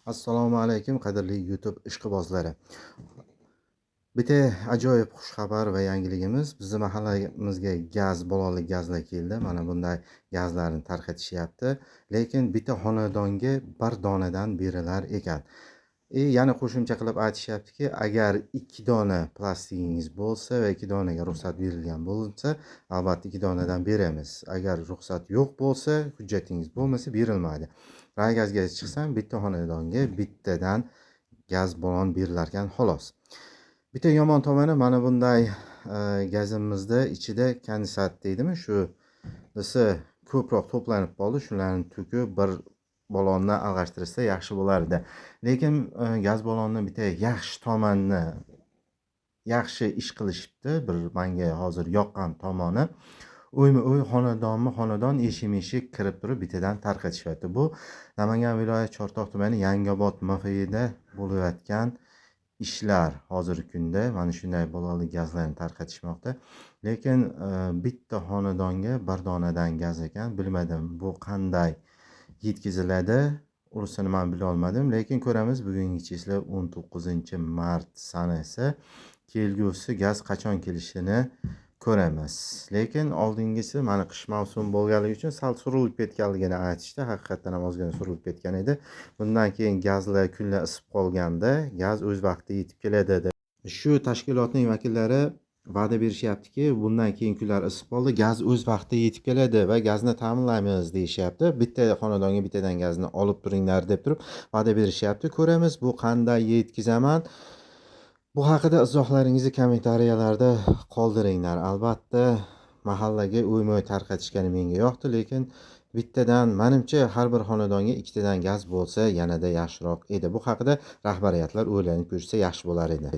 Assalomu alaykum qadrli YouTube ishqibozlari. Bitta ajoyib xushxabar va yangiligimiz. Bizning mahallamizga ballonli gazlar keldi. Mana bunday gazlarni tarqatishyapti. Lekin bitta xonadonga bir donadan berilar ekan. Yana qo'shimcha qilib aytishyaptiki, agar 2 dona plastikingiz bo'lsa va 2 donaga ruxsat berilgan bo'lsa, albatta 2 donadan beramiz. Agar ruxsat yo'q bo'lsa, hujjatingiz bo'lmasa berilmaydi. Rayozga chiqsam, bitta xonadonga bittadan gaz ballon berilar ekan, xolos. Bitta yomon tomoni, mana bunday gazimizda ichida kondensat deydimi, shu desa ko'proq to'planib qoldi. Shularni to'kib bir ballonni alg'ashtirsa yaxshi bo'lardi. Lekin gaz ballonni bitta yaxshi tomonini yaxshi ish qilishibdi. Bir menga hozir yoqqan tomoni, uyma-uy, xonadon eshik kirib turib bittadan tarqatishyapti. Bu Namangan viloyati Chortoq tumani Yangiobod MFIda bo'layotgan ishlar. Hozirgi kunda mana shunday ballonli gazlarni tarqatishmoqda. Lekin bitta xonadonga bir donadan gaz ekan. Bilmadim bu qanday yetkaziladi, unisini men bila olmadim. Lekin ko'ramiz. Bugungi islar 19-mart sanasi. Kelgusi gaz qachon kelishini ko'ramiz. Lekin oldingisi mana qish mavsumi bo'lganligi uchun sal surilib ketganligini aytishdi. Haqiqatan ham ozgina surilib ketgan edi. Bundan keyin gazlar kunlar isib qolganda gaz o'z vaqtida yetib keladi dedi. Shu tashkilotning vakillari va'da berishyaptiki, bundan keyin kunlar isib qoldi, gaz o'z vaqtida yetib keladi va gazni ta'minlaymiz deyishyapti. Bitta xonadonga bittadan gazni olib turinglar deb turib va'da berishyapti. Ko'ramiz bu qanday yetkazaman. Bu haqida izohlaringizni kommentariyalarda qoldiringlar. Albatta mahallaga uyma-uy tarqatishgani menga yoqdi, lekin bittadan, menimcha har bir xonadonga ikkitadan gaz bo'lsa yanada yaxshiroq edi. Bu haqida rahbariyatlar o'ylanib ko'rsa yaxshi bo'lar edi.